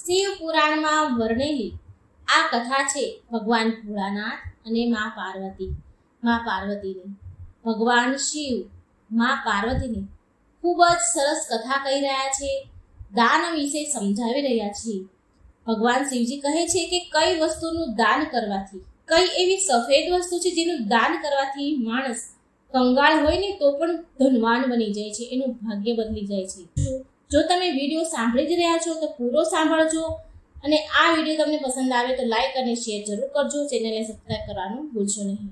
શિવ પુરાણમાં વર્ણેલી આ કથા છે ભગવાન ભોળાનાથ અને મા પાર્વતીની. ભગવાન શિવ મા પાર્વતીની ખૂબ જ સરસ કથા કહી રહ્યા છે, દાન વિશે સમજાવી રહ્યા છે. ભગવાન શિવજી કહે છે કે કઈ વસ્તુનું દાન કરવાથી, કઈ એવી સફેદ વસ્તુ છે જેનું દાન કરવાથી માણસ કંગાળ હોય ને તો પણ ધનવાન બની જાય છે, એનું ભાગ્ય બદલી જાય છે. જો તમે વિડીયો સાંભળી જ રહ્યા છો તો પૂરો સાંભળજો, અને આ વિડીયો તમને પસંદ આવે તો લાઈક અને શેર જરૂર કરજો. ચેનલને સબસ્ક્રાઈબ કરવાનું ભૂલશો નહીં.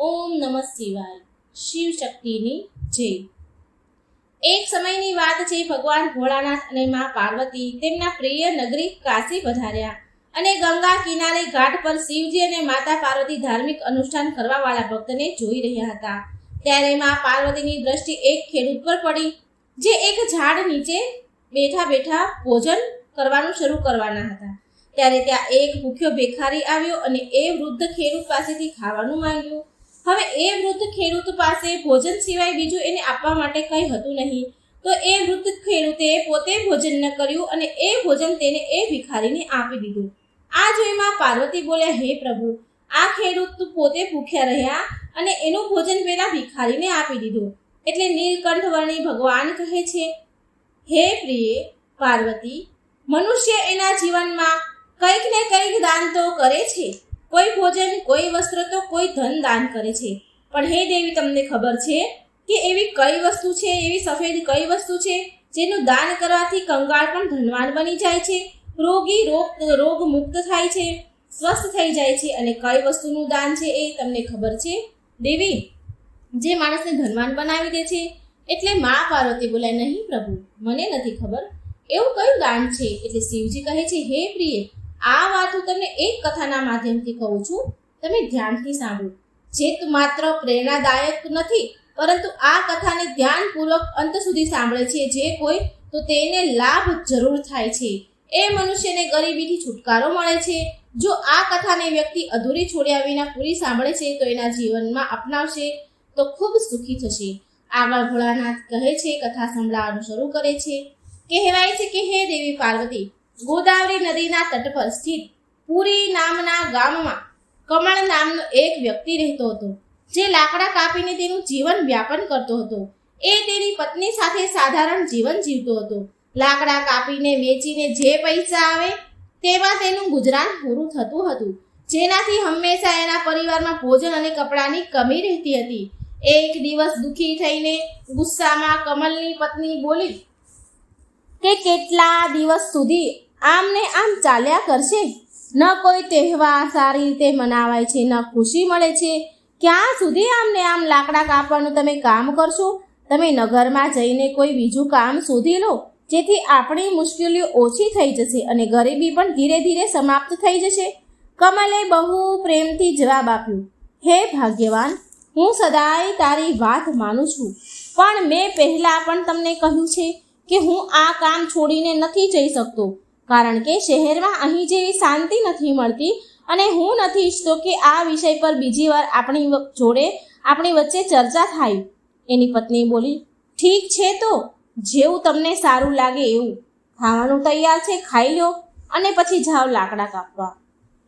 ઓમ નમઃ શિવાય. શિવ શક્તિની જય. એક સમયની વાત છે, ભગવાન ભોળાનાથ અને મા પાર્વતી તેમના પ્રિય નગરી કાશી પધાર્યા અને ગંગા કિનારે ઘાટ પર શિવજી અને માતા પાર્વતી ધાર્મિક અનુષ્ઠાન કરવા વાળા ભક્તને જોઈ રહ્યા હતા. ત્યારે મા પાર્વતીની દ્રષ્ટિ એક ખેડૂત પર પડી, જે એક ઝાડ નીચે બેઠા બેઠા ભોજન કરવાનું શરૂ કરવાના હતા. ત્યારે ત્યાં એક ભૂખ્યો ભિખારી આવ્યો અને એ વૃદ્ધ ખેડૂત પાસેથી ખાવાનું માંગ્યું. હવે એ વૃદ્ધ ખેડૂત પાસે ભોજન સિવાય બીજું એને આપવા માટે કંઈ હતું નહીં, તો એ વૃદ્ધ ખેડૂતે પોતે ભોજન ન કર્યું અને એ ભોજન તેને એ ભિખારીને આપી દીધું. આ જોઈ માં પાર્વતી બોલ્યા, હે પ્રભુ, આ ખેડૂત પોતે ભૂખ્યા રહ્યા અને એનું ભોજન પેલા ભિખારીને આપી દીધું. એટલે નીલકંઠ વર્ણી ભગવાન કહે છે, હે પ્રિય પાર્વતી, મનુષ્ય એના જીવનમાં કંઈક ને કંઈક દાન તો કરે છે. કોઈ ભોજન, કોઈ વસ્ત્ર તો કોઈ ધન દાન કરે છે. પણ હે દેવી, તમને ખબર છે કે એવી કઈ વસ્તુ છે, એવી સફેદ કઈ વસ્તુ છે જેનું દાન કરવાથી કંગાળ પણ ધનવાન બની જાય છે, રોગી રોગ મુક્ત થાય છે, સ્વસ્થ થઈ જાય છે? અને કઈ વસ્તુનું દાન છે એ તમને ખબર છે દેવી, જે માણસને ધનવાન બનાવી દે છે? એટલે મા પાર્વતી બોલ્યા, નહીં પ્રભુ, મને નથી ખબર એવું કયું દાન છે. એટલે શિવજી કહે છે, હે પ્રિય, આ વાત હું તમને એક કથાના માધ્યમથી કહું છું, તમે ધ્યાનથી સાંભળો. જે માત્ર પ્રેરણાદાયક નથી, પરંતુ આ કથાને ધ્યાનપૂર્વક અંત સુધી સાંભળે છે જે કોઈ, તો તેને લાભ જરૂર થાય છે. એ મનુષ્યને ગરીબીથી છુટકારો મળે છે. જો આ કથાને વ્યક્તિ અધૂરી છોડ્યા વિના પૂરી સાંભળે છે તો એના જીવનમાં અપનાવશે તો ખૂબ સુખી થશે. આગળ ભોળાનાથ કહે છે, કથા સંભળાવવાનું શરૂ કરે છે. કહેવાય છે કે હે દેવી પાર્વતી, ગોદાવરી નદીના તટ પર સ્થિત પુરી નામના ગામમાં કમળ નામનો એક વ્યક્તિ રહેતો હતો, જે લાકડા કાપીને તેનું જીવન વ્યાપન કરતો હતો. એ તેની પત્ની સાથે સાધારણ જીવન જીવતો હતો. લાકડા કાપીને વેચીને જે પૈસા આવે તેમાં તેનું ગુજરાન પૂરું થતું હતું, જેનાથી હંમેશા એના પરિવારમાં ભોજન અને કપડાની કમી રહેતી હતી. એક દિવસ દુઃખી થઈને ગુસ્સામાં કમલની પત્ની બોલી કે કેટલા દિવસ સુધી આમ ને આમ ચાલ્યા કરશે? ન કોઈ તહેવાર સારી રીતે મનાવાય છે, ન ખુશી મળે છે. ક્યાં સુધી આમ ને આમ લાકડા કાપવાનું તમે કામ કરશો? તમે નગરમાં જઈને કોઈ બીજું કામ શોધી લો, જેથી આપણી મુશ્કેલીઓ ઓછી થઈ જશે અને ગરીબી પણ ધીરે ધીરે સમાપ્ત થઈ જશે. કમલે બહુ પ્રેમથી જવાબ આપ્યો, હે ભાગ્યવાન, હું સદાય તારી વાત માનું છું, પણ મેં પહેલાં પણ તમને કહ્યું છે કે હું આ કામ છોડીને નથી જઈ શકતો, કારણ કે શહેરમાં અહીં જેવી શાંતિ નથી મળતી અને હું નથી ઈચ્છતો કે આ વિષય પર બીજી વાર આપણી વચ્ચે ચર્ચા થાય. એની પત્ની બોલી, ઠીક છે, તો જેવું તમને સારું લાગે એવું. ખાવાનું તૈયાર છે, ખાઈ લો અને પછી જાઓ લાકડા કાપવા.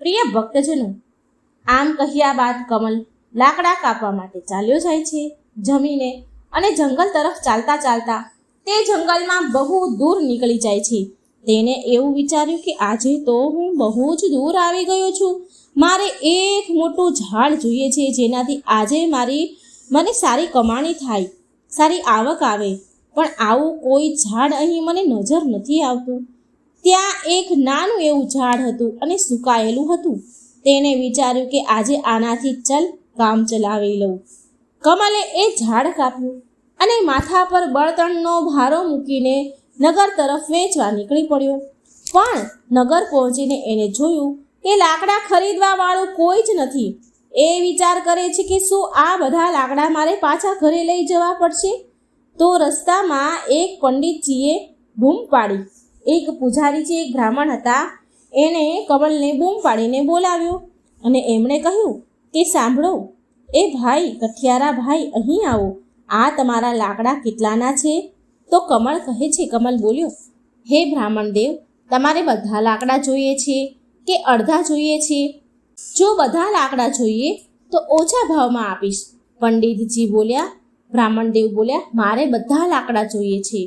પ્રિય ભક્તજનો, આમ કહ્યા બાદ કમલ લાકડા કાપવા માટે ચાલ્યો જાય છે. જમીને અને જંગલ તરફ ચાલતા ચાલતા તે જંગલમાં બહુ દૂર નીકળી જાય છે. તેને એવું વિચાર્યું કે આજે તો હું બહુ જ દૂર આવી ગયો છું. મારે એક મોટું ઝાડ જોઈએ છે, જેનાથી આજે મને સારી કમાણી થાય, સારી આવક આવે. પણ આવું કોઈ ઝાડ અહીં મને નજર નથી આવતું. ત્યાં એક નાનું એવું ઝાડ હતું અને સુકાયેલું હતું. તેને વિચાર્યું કે આજે આનાથી કામ ચલાવી લઉં. કમલે એ ઝાડ કાપ્યું અને માથા પર બળતણનો ભારો મૂકીને નગર તરફ વેચવા નીકળી પડ્યો. પણ નગર પહોંચીને એને જોયું કે લાકડા ખરીદવા વાળું કોઈ જ નથી. એ વિચાર કરે છે કે શું આ બધા લાકડા મારે પાછા ઘરે લઈ જવા પડશે? તો રસ્તામાં એક પંડિતજીએ બૂમ પાડી. એક પૂજારીજી, એક બ્રાહ્મણ હતા, એને કમલને બૂમ પાડીને બોલાવ્યો અને એમણે કહ્યું કે સાંભળો, એ ભાઈ, કઠિયારા ભાઈ, અહીં આવો. આ તમારા લાકડા કેટલાના છે? તો કમલ બોલ્યો, હે બ્રાહ્મણ દેવ, તમારે બધા લાકડા જોઈએ છે કે અડધા જોઈએ છે? જો બધા લાકડા જોઈએ તો ઓછા ભાવમાં આપીશ. પંડિતજી બોલ્યા. બ્રાહ્મણદેવ બોલ્યા, મારે બધા લાકડા જોઈએ છે,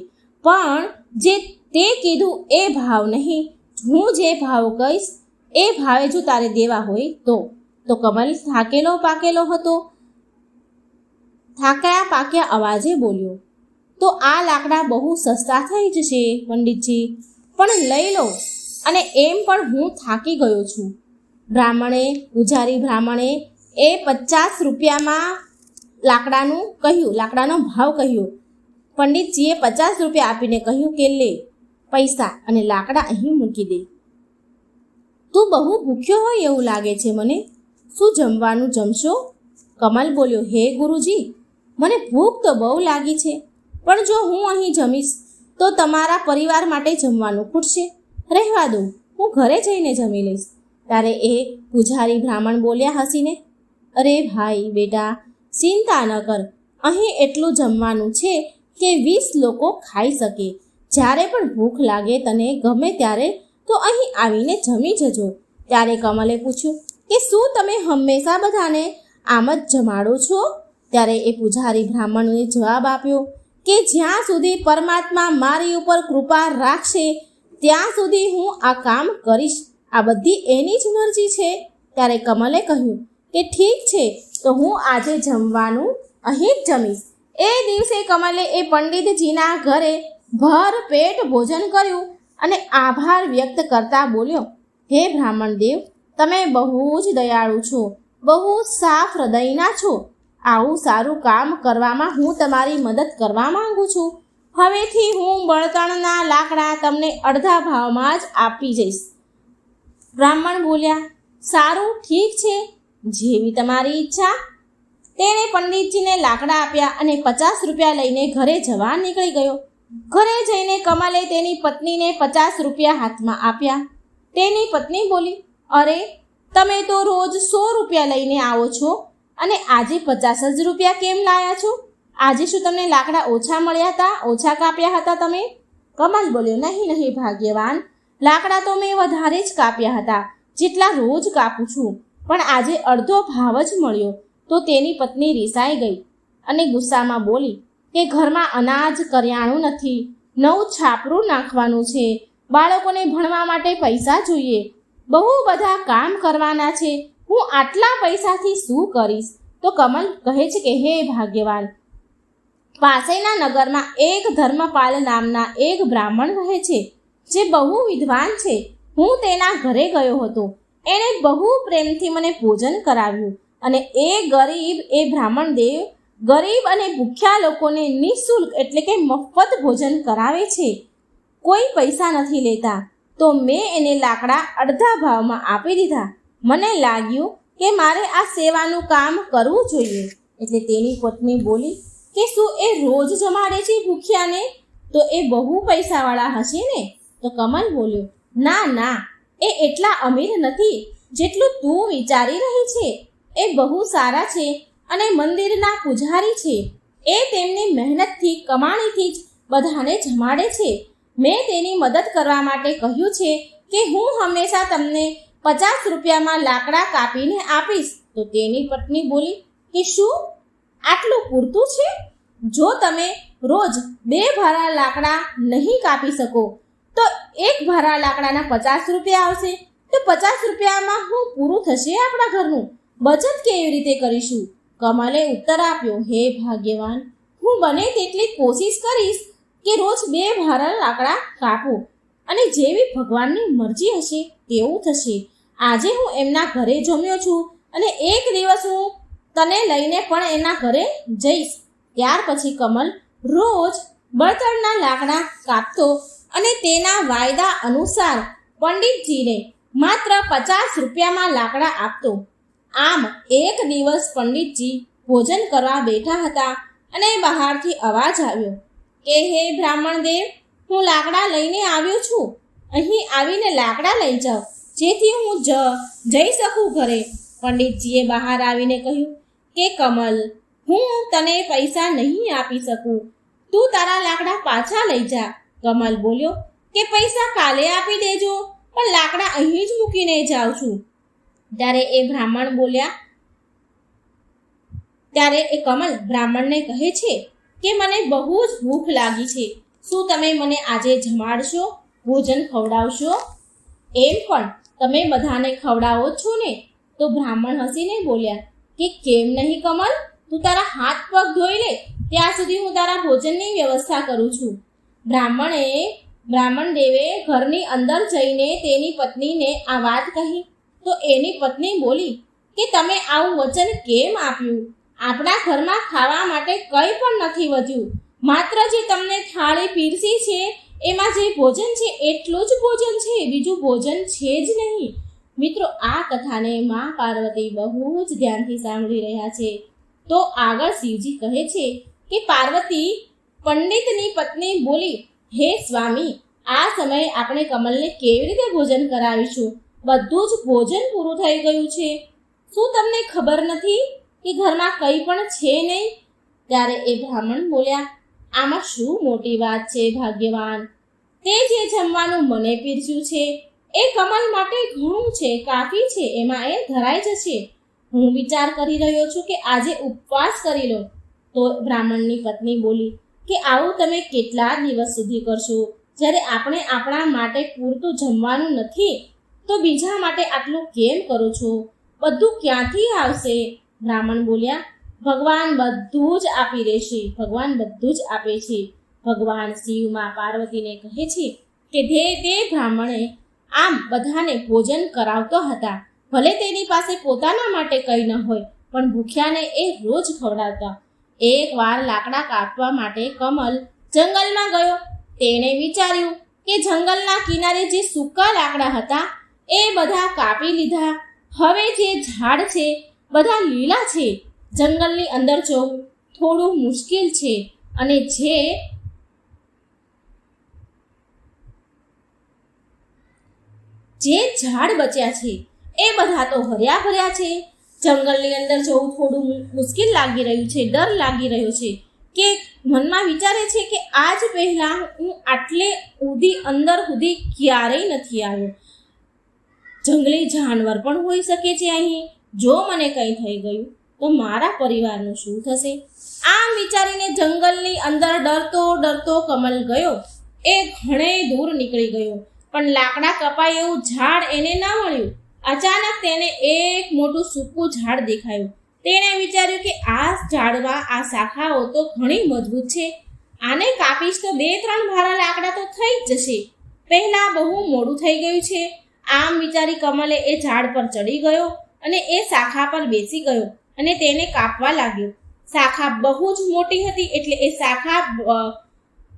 પણ જે તે કીધું એ ભાવ નહીં. હું જે ભાવ કહીશ એ ભાવે જો તારે દેવા હોય તો કમલ થાકેલો પાકેલો હતો. થાક્યા પાક્યા અવાજે બોલ્યો, તો આ લાકડા બહુ સસ્તા થઈ જશે પંડિતજી, પણ લઈ લો, અને એમ પણ હું થાકી ગયો છું. પૂજારી બ્રાહ્મણે એ 50 રૂપિયામાં લાકડાનો ભાવ કહ્યો. પંડિતજીએ 50 રૂપિયા આપીને કહ્યું કે લે પૈસા અને લાકડા અહીં મૂકી દે. તું બહુ ભૂખ્યો હોય એવું લાગે છે મને. શું જમવાનું જમશો? કમલ બોલ્યો, હે ગુરુજી, મને ભૂખ તો બહુ લાગી છે, પણ જો હું અહીં જમીશ તો તમારા પરિવાર માટે જમવાનું ખૂટશે. રહેવા દો, હું ઘરે જઈને જમી લઈશ. ત્યારે એ પૂજારી બ્રાહ્મણ બોલ્યા હસીને, અરે ભાઈ બેટા, ચિંતા ન કર. અહીં એટલું જમવાનું છે કે 20 લોકો ખાઈ શકે. જ્યારે પણ ભૂખ લાગે તને ગમે ત્યારે તો અહીં આવીને જમી જજો. ત્યારે કમલે પૂછ્યું કે શું તમે હંમેશા બધાને આમ જ જમાડો છો? ત્યારે એ પૂજારી બ્રાહ્મણને જવાબ આપ્યો કે જ્યાં સુધી પરમાત્મા મારી ઉપર કૃપા રાખશે ત્યાં સુધી હું આ કામ કરીશ. આ બધી એની જ મરજી છે. ત્યારે કમલે કહ્યું કે ઠીક છે, તો હું આજે જમવાનું અહીં જ જમીશ. એ દિવસે કમલે એ પંડિતજીના ઘરે ભર પેટ ભોજન કર્યું અને આભાર વ્યક્ત કરતા બોલ્યો, હે બ્રાહ્મણદેવ, તમે બહુ જ દયાળુ છો, બહુ સાફ હૃદયના છો. આવું સારું કામ કરવામાં હું તમારી મદદ કરવા માંગુ છું. હવેથી હું બળતણના લાકડા તમને અડધા ભાવમાં જ આપી જઈશ. બ્રાહ્મણ બોલ્યા, સારું, ઠીક છે, જેવી તમારી ઈચ્છા. તેણે પંડિતજીને લાકડા આપ્યા અને 50 રૂપિયા લઈને ઘરે જવા નીકળી ગયો. ઘરે જઈને કમલે તેની પત્નીને 50 રૂપિયા હાથમાં આપ્યા. તેની પત્ની બોલી, અરે, તમે તો રોજ 100 રૂપિયા લઈને આવો છો અને આજે 50 જ રૂપિયા કેમ લાયા છો? આજે શું તમને લાકડા ઓછા મળ્યા હતા? ઓછા કાપ્યા હતા તમે? કમલ બોલ્યો, નહીં ભાગ્યવાન, લાકડા તો મેં વધારે જ કાપ્યા હતા, જેટલા રોજ કાપું છું, પણ આજે અડધો ભાવ જ મળ્યો. તો તેની પત્ની રીસાઈ ગઈ અને ગુસ્સામાં બોલી કે ઘરમાં અનાજ કરિયાણું નથી, નવું છાપરું નાખવાનું છે, બાળકોને ભણવા માટે પૈસા જોઈએ, બહુ બધા કામ કરવાના છે, હું આટલા પૈસાથી શું કરીશ? તો કમલ કહે છે કે હે ભાગ્યવાન, પાસેના નગરમાં એક ધર્મપાલ નામના એક બ્રાહ્મણ રહે છે, જે બહુ વિદ્વાન છે. હું તેના ઘરે ગયો હતો. એણે બહુ પ્રેમથી મને ભોજન કરાવ્યું અને એ બ્રાહ્મણ દેવ ગરીબ અને ભૂખ્યા લોકોને નિઃશુલ્ક એટલે કે મફત ભોજન કરાવે છે, કોઈ પૈસા નથી લેતા. તો મેં એને લાકડા અડધા ભાવમાં આપી દીધા. મને લાગ્યું કે મારે આ સેવાનું કામ કરવું જોઈએ. એટલે તેની પત્ની બોલી કે શું એ રોજ જમાડે છે ભૂખ્યાને? તો એ બહુ પૈસાવાળા હશે ને? તો કમલ બોલ્યો, ના, એ એટલા અમીર નથી જેટલું તું વિચારી રહી છે. એ બહુ સારા છે અને મંદિરના પૂજારી છે. એ તેમની મહેનતથી કમાણીથી જ બધાને જમાડે છે. મેં તેની મદદ કરવા માટે કહ્યું છે કે હું હંમેશા તમને 50 રૂપિયામાં લાકડા કાપીને આપીશ. તો તેની પત્ની બોલી કે શું આટલું પૂરતું છે? જો તમે રોજ 2 ભારા લાકડા નહીં કાપી શકો તો 1 ભારા લાકડાના 50 રૂપિયા આવશે. તો 50 રૂપિયામાં હું પૂરું થશે આપણા ઘરનું? બચત કેવી રીતે કરીશું? કમલે ઉત્તર આપ્યો, હે ભાગ્યવાન, હું બને તેટલી કોશિશ કરીશ કે રોજ 2 ભારા લાકડા કાપું અને જેવી ભગવાનની મરજી હશે તેવું થશે. આજે હું એમના ઘરે જમ્યો છું અને એક દિવસ હું તને લઈને પણ એના ઘરે જઈશ. ત્યાર પછી કમલ રોજ બળતણના લાકડા કાપતો અને તેના વાયદા અનુસાર પંડિતજીને માત્ર 50 રૂપિયામાં લાકડા આપતો. આમ એક દિવસ પંડિતજી ભોજન કરવા બેઠા હતા અને બહારથી અવાજ આવ્યો કે હે બ્રાહ્મણ દેવ, હું લાકડા લઈને આવ્યો છું. અહીં આવીને લાકડા લઈ જાઓ જેથી હું જઈ શકું ઘરે. પંડિતજીએ બહાર આવીને કહ્યું કે કમલ, હું તને પૈસા નહીં આપી શકું, તું તારા લાકડા પાછા લઈ જા. કમલ બોલ્યો, કે પૈસા કાલે આપી દેજો, પણ લાકડા અહીં જ મૂકીને જાઉં છું. ત્યારે એ કમલ બ્રાહ્મણને કહે છે કે મને બહુ જ ભૂખ લાગી છે, શું તમે મને આજે જમાડશો, ભોજન ખવડાવશો? એમ પણ તમે બધાને ખવડાવો છો ને? તો બ્રાહ્મણ હસીને બોલ્યા કે કેમ નહીં કમલ, તું તારા હાથ પગ ધોઈ લે, ત્યાં સુધી હું તારા ભોજનની વ્યવસ્થા કરું છું. બ્રાહ્મણ દેવે ઘરની અંદર જઈને તેની પત્નીને આ વાત કહી. તો એની પત્ની બોલી કે તમે આવું વચન કેમ આપ્યું? આપણા ઘરમાં ખાવા માટે કંઈ પણ નથી વધ્યું, માત્ર જે તમને થાળી પીરસી છે એમાં જે ભોજન છે એટલું જ ભોજન છે, બીજું ભોજન છે જ નહીં. મિત્રો, આ કથાને માં પાર્વતી બહુ જ ધ્યાનથી સાંભળી રહ્યા છે. તો આગળ શિવજી કહે છે કે પાર્વતી પંડિતની પત્ની બોલી, હે સ્વામી, આ સમયે આપણે કમલને કેવી રીતે ભોજન કરાવીશું? બધું જ ભોજન પૂરું થઈ ગયું છે. શું તમને ખબર નથી કે ઘરમાં કંઈ પણ છે નહીં? ત્યારે એ બ્રાહ્મણ બોલ્યા, આમાં શું મોટી વાત છે ભાગ્યવાન, તે જે જમવાનું મને પીરસ્યું છે એ કમલ માટે ઘણું છે, કાફી છે, એમાં એ ધરાઈ જશે. હું વિચાર કરી રહ્યો છું કે આજે ઉપવાસ કરી લો. તો બ્રાહ્મણની પત્ની બોલી કે આવું તમે કેટલા દિવસ સુધી કરશો? જ્યારે આપણે આપણા માટે પૂરતું જમવાનું નથી તો બીજા માટે આટલું કેમ કરો છો? બધું ક્યાંથી આવશે? બ્રાહ્મણ બોલ્યા, ભગવાન બધું જ આપી દેશે, ભગવાન બધું જ આપે છે. ભગવાન શિવ માં પાર્વતીને કહે છે કે તે બ્રાહ્મણે આમ બધાને ભોજન કરાવતો હતા, ભલે તેની પાસે પોતાના માટે કંઈ ન હોય, પણ ભૂખ્યાને એ રોજ ખવડાવતા. એકવાર લાકડા કાપવા માટે કમલ જંગલમાં ગયો. તેણે વિચાર્યું કે જંગલના કિનારે જે સૂકા લાકડા હતા એ બધા કાપી લીધા. હવે જે ઝાડ છે બધા લીલા છે. જંગલની અંદર જવું થોડું મુશ્કેલ છે અને જે ઝાડ બચ્યા છે એ બધા તો હર્યા ભર્યા છે. જંગલની અંદર જવું થોડું મુશ્કેલ લાગી રહ્યું છે, ડર લાગી રહ્યો છે કે મનમાં વિચારે છે કે આજ પહેલા હું આટલે અંદર સુધી ક્યારેય નથી આવ્યો. જંગલી જાનવર પણ હોઈ શકે છે અહીં. જો મને કંઈ થઈ ગયું તો મારા પરિવારનું શું થશે? આમ વિચારીને જંગલની અંદર ડરતો કમલ ગયો. એ ઘણે દૂર નીકળી ગયો, પણ લાકડા કપાય એવું ઝાડ એને ન મળ્યું. અચાનક તેને એક મોટું સૂકું ઝાડ દેખાયું. તેણે વિચાર્યું કે આ ઝાડમાં આ શાખાઓ તો ઘણી મજબૂત છે, આને કાપીશ તો 2-3 ભારા લાકડા તો થઈ જ જશે. પહેલા બહુ મોડું થઈ ગયું છે. આમ વિચારી કમલે એ ઝાડ પર ચડી ગયો અને એ શાખા પર બેસી ગયો અને તેને કાપવા લાગ્યો. શાખા બહુ જ મોટી હતી એટલે એ શાખા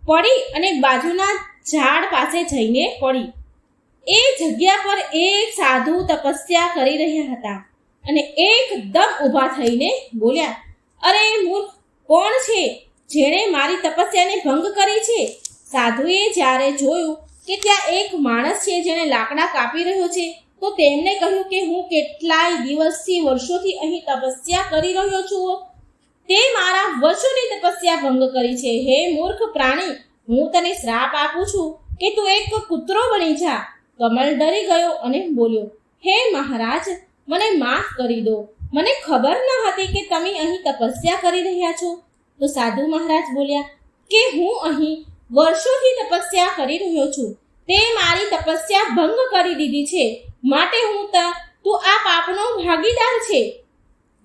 પડી અને બાજુના ઝાડ પાસે જઈને પડી. એ જગ્યા પર એક સાધુ તપસ્યા કરી રહ્યા હતા અને એકદમ ઊભા થઈને બોલ્યા, અરે મૂર્ખ, કોણ છે જેણે મારી તપસ્યાને ભંગ કરી છે? સાધુએ જ્યારે જોયું કે ત્યાં એક માણસ છે જેણે લાકડા કાપી રહ્યો છે તો તેમને કહ્યું કે હું કેટલાય દિવસથી વર્ષોથી અહીં તપસ્યા કરી રહ્યો છું, તે મારા વર્ષોની તપસ્યા ભંગ કરી છે. હે મૂર્ખ પ્રાણી, હું તને શ્રાપ આપું છું કે તું એક કૂતરો બની જા. કમલ ડરી ગયો અને બોલ્યો, હે મહારાજ, મને માફ કરી દો, મને ખબર ન હતી કે તમે અહીં તપસ્યા કરી રહ્યા છો. તો સાધુ મહારાજ બોલ્યા કે હું અહીં વર્ષોથી તપસ્યા કરી રહ્યો છું, તે મારી તપસ્યા ભંગ કરી દીધી છે, માટે તું આ પાપનો ભાગીદાર છે.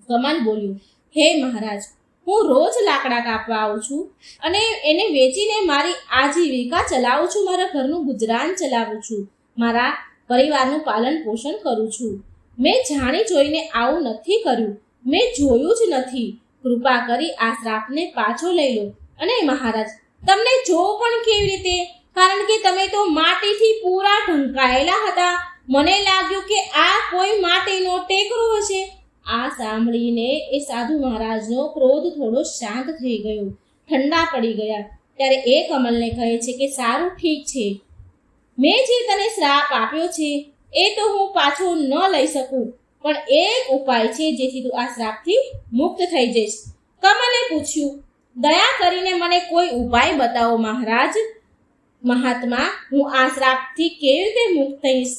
કમલ બોલ્યો, હે મહારાજ, હું રોજ લાકડા કાપવા આવું છું અને એને વેચીને મારી આજીવિકા ચલાવું છું, મારા ઘરનું ગુજરાન ચલાવું છું, મારા પરિવારનું પાલન પોષણ કરું છું. મેં જાણી જોઈને આવું નથી કર્યું, મેં જોયું જ નથી. કૃપા કરી આ શ્રાપને પાછો લઈ લો. અને મહારાજ, તમને જોવું પણ કેવી રીતે? કારણ કે તમે તો માટીથી પૂરા ઢંકાયેલા હતા. મને લાગ્યું કે આ કોઈ માટીનો ટેકરો હશે. આ સાંભળીને એ સાધુ મહારાજનો ક્રોધ થોડો શાંત થઈ ગયો, ઠંડા પડી ગયા. ત્યારે એ કમલને કહે છે કે સારું, ઠીક છે, મેં જે તને શ્રાપ આપ્યો છે એ તો હું પાછો ન લઈ શકું, પણ એક ઉપાય છે જેથી તું આ શ્રાપથી મુક્ત થઈ જઈશ. કમલે પૂછ્યું, દયા કરીને મને કોઈ ઉપાય બતાવો મહારાજ. મહાત્મા, હું આ શ્રાપથી કેવી રીતે મુક્ત થઈશ?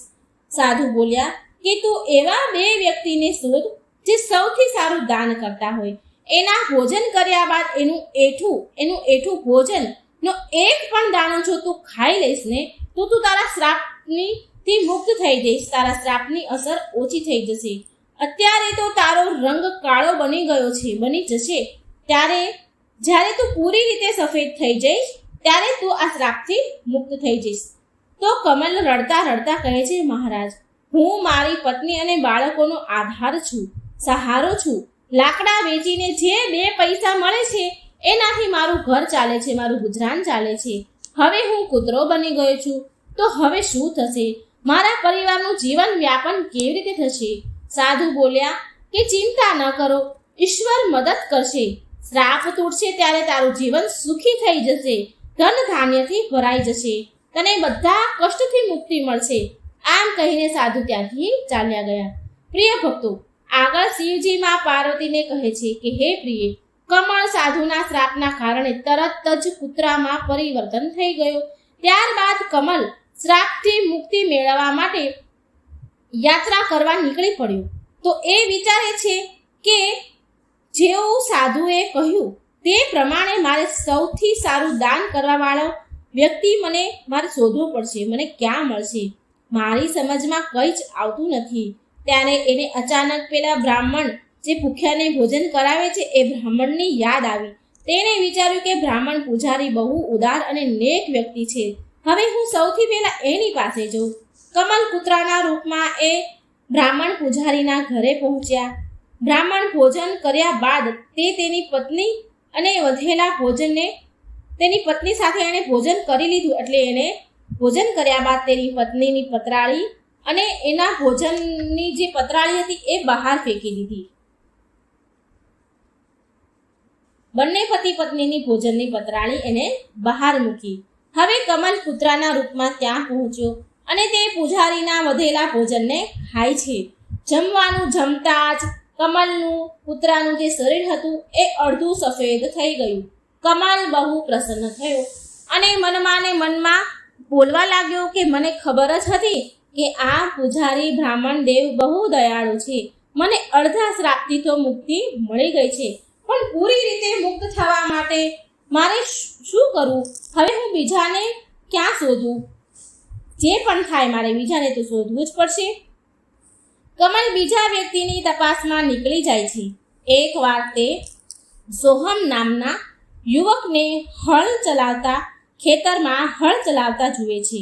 સાધુ બોલ્યા કે તું એવા 2 વ્યક્તિને શોધ જે સૌથી સારું દાન કરતા હોય. એના ભોજન કર્યા બાદ એનું એઠું ભોજનનો એક પણ દાણો જો તું ખાઈ લઈશ ને તો તું તારા શ્રાપથી મુક્ત થઈ જઈશ. તારા શ્રાપની અસર ઓછી થઈ જશે. અત્યારે તો તારો રંગ કાળો બની જશે. જ્યારે તું પૂરી રીતે સફેદ થઈ જઈશ ત્યારે તું આ શ્રાપથી મુક્ત થઈ જઈશ. તો કમલ રડતા રડતા કહે છે, મહારાજ, હું મારી પત્ની અને બાળકોનો આધાર છું, સહારો છું. લાકડા વેચીને જે 2 પૈસા મળે છે એનાથી મારું ઘર ચાલે છે, મારું ગુજરાન ચાલે છે. હવે હું કૂતરો બની ગયો છું તો હવે શું થશે? મારા પરિવારનું જીવન વ્યાપન કેવી રીતે થશે? સાધુ બોલ્યા કે ચિંતા ન કરો, ઈશ્વર મદદ કરશે. શ્રાપ તૂટશે ત્યારે તારું જીવન સુખી થઈ જશે, ધન ધાન્યથી ભરાઈ જશે, તને બધા કષ્ટથી મુક્તિ મળશે. આમ કહીને સાધુ ત્યાંથી ચાલ્યા ગયા. પ્રિય ભક્તો, આગળ શિવજી માં પાર્વતીને કહે છે કે હે પ્રિય, કમળ સાધુના શ્રાપના કારણે તરત જ કૂતરામાં પરિવર્તન થઈ ગયું. ત્યારબાદ કમલ શ્રાપથી મુક્તિ મેળવવા માટે યાત્રા કરવા નીકળી પડ્યો. તો એ વિચારે છે કે જેવું સાધુએ કહ્યું તે પ્રમાણે મારે સૌથી સારું દાન કરવાવાળો વ્યક્તિ મારે શોધવો પડશે. મને ક્યાં મળશે? મારી સમજમાં કંઈ જ આવતું નથી. ત્યારે એને અચાનક પેલા બ્રાહ્મણ જે ભૂખ્યાને ભોજન કરાવે છે એ બ્રાહ્મણની યાદ આવી. તેણે વિચાર્યું કે બ્રાહ્મણ પૂજારી બહુ ઉદાર અને નેક વ્યક્તિ છે. હવે હું સૌથી પહેલા એની પાસે જઉં. કમલ કૂતરાના રૂપમાં એ બ્રાહ્મણ પૂજારીના ઘરે પહોંચ્યા. બ્રાહ્મણ ભોજન કર્યા બાદ તે તેની પત્ની અને વધેલા ભોજનને તેની પત્ની સાથે એણે ભોજન કરી લીધું. એટલે એને ભોજન કર્યા બાદ તેની પત્નીની પતરાળી અને એના ભોજનની જે પતરાળી હતી એ બહાર ફેંકી દીધી. બંને પતિ પત્નીની ભોજનની પતરાળી એને બહાર મૂકી. હવે કમલ કૂતરાના રૂપમાં ત્યાં પહોંચ્યો અને તે પૂજારીના વધેલા ભોજનને ખાય છે. જમવાનું જમતા જ કૂતરાનું જે શરીર હતું એ અડધું સફેદ થઈ ગયું. કમલ બહુ પ્રસન્ન થયો અને મનમાં બોલવા લાગ્યો કે મને ખબર જ હતી કે આ પૂજારી બ્રાહ્મણ દેવ બહુ દયાળુ છે. મને અડધા શ્રાપથી તો મુક્તિ મળી ગઈ છે, પણ પૂરી રીતે મુક્ત થવા માટે મારે શું કરવું? હવે હું બીજાને ક્યાં શોધું? જે પણ થાય મારે બીજાને તો શોધવું જ પડશે. કમલ બીજા વ્યક્તિની તપાસમાં નીકળી જાય છે. એકવાર તે સોહમ નામના યુવકને ખેતરમાં હળ ચલાવતા જુએ છે.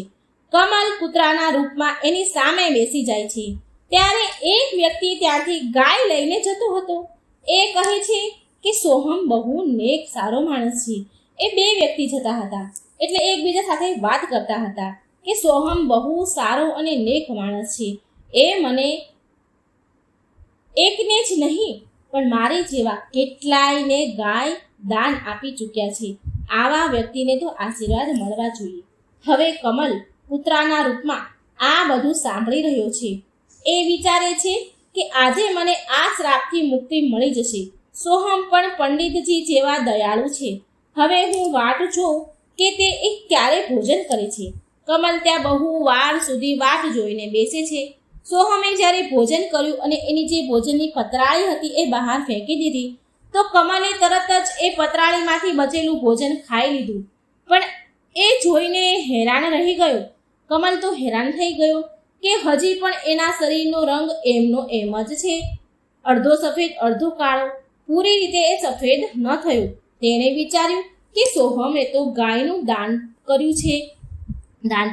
કમલ કૂતરાના રૂપમાં એની સામે બેસી જાય છે. ત્યારે એક વ્યક્તિ ત્યાંથી ગાય લઈને જતો હતો. એ કહે છે કે સોહમ બહુ નેક સારો માણસ છે. એ 2 વ્યક્તિ જતા હતા એટલે એકબીજા સાથે વાત કરતા હતા કે સોહમ બહુ સારો અને નેક માણસ છે. એ મને એકને જ નહીં પણ મારી જેવા કેટલાયને ગાય દાન આપી ચૂક્યા છે. આવા વ્યક્તિને તો આશીર્વાદ મળવા જોઈએ. હવે કમલ કૂતરાના રૂપમાં આ બધું સાંભળી રહ્યો છે. એ વિચારે છે કે આજે મને આ શ્રાપથી મુક્તિ મળી જશે. સોહમ પણ પંડિતજી જેવા દયાળુ છે. હવે હું વાટ જોઉં કે તે ક્યારે ભોજન કરે છે. કમલ ત્યાં બહુ વાર સુધી વાટ જોઈને બેસે છે. સોહમે જ્યારે ભોજન કર્યું અને એની જે ભોજનની પતરાળી હતી એ બહાર ફેંકી દીધી તો કમલે તરત જ એ પતરાળીમાંથી બચેલું ભોજન ખાઈ લીધું. પણ એ જોઈને હેરાન રહી ગયો. કમલ તો હેરાન થઈ ગયો કે હજી પણ એના શરીરનો રંગ એમનો એમ જ છે, અડધો સફેદ અડધો કાળો. પૂરી રીતે એ સફેદ ન થયો. તેણે વિચાર્યું કે સોહમે તો ગાયનું દાન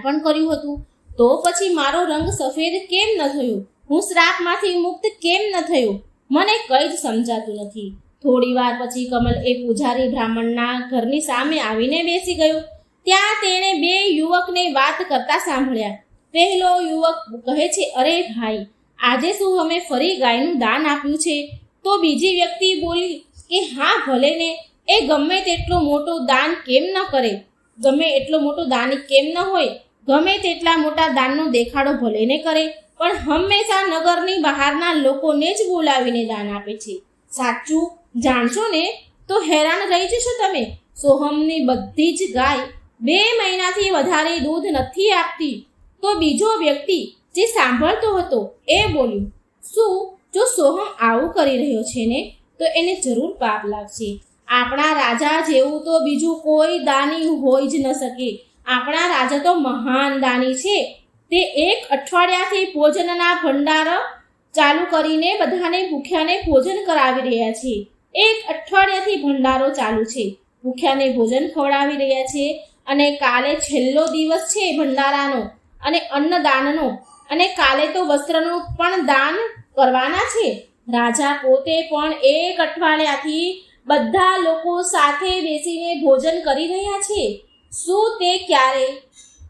પણ કર્યું હતું, તો પછી મારો રંગ સફેદ કેમ ન થયો? હું શ્રાપમાંથી મુક્ત કેમ ન થયો? મને કંઈ જ સમજાતું નથી. થોડી વાર પછી કમલ એ પૂજારી બ્રાહ્મણના ઘરની સામે આવીને બેસી ગયો. ત્યાં તેણે 2 યુવકને વાત કરતા સાંભળ્યા. પહેલો યુવક કહે છે, અરે ભાઈ, આજે શું અમે ફરી ગાયનું દાન આપ્યું છે? તો બીજી વ્યક્તિ બોલી કે હા ભલે ને, એ ગમે તેટલો મોટો દાન કેમ ન કરે, ગમે એટલો મોટો દાની કેમ ન હોય, ગમે તેટલા મોટા દાનનો દેખાડો ભલે ને કરે, પણ હંમેશા નગરની બહારના લોકોને જ બોલાવીને દાન આપે છે. સાચું જાણશો ને તો હેરાન રહી જશો તમે. સોહમની બધી જ ગાય 2 મહિનાથી વધારે દૂધ નથી આપતી. તો બીજો વ્યક્તિ જે સાંભળતો હતો એ બોલ્યો, શું જો સોહમ આવું કરી રહ્યો છે ને તો એને જરૂર પાપ લાગશે. આપણા રાજા જેવું તો બીજું કોઈ દાની હોઈ જ ન શકે. આપણા રાજા તો મહાન દાની છે. તે 1 અઠવાડિયાથી ભોજનના ભંડાર ચાલુ કરીને બધાને ભૂખ્યાને ભોજન કરાવી રહ્યા છે. 1 અઠવાડિયાથી ભંડારો ચાલુ છે, ભૂખ્યાને ભોજન ખવડાવી રહ્યા છે. અને કાલે છેલ્લો દિવસ છે ભંડારાનો અને અન્નદાનનો, અને કાલે તો વસ્ત્રનું પણ દાન કરવાના છે. રાજા પોતે પણ 1 અઠવાડિયાથી બધા લોકો સાથે બેસીને ભોજન કરી રહ્યા છે. શું તે ક્યારે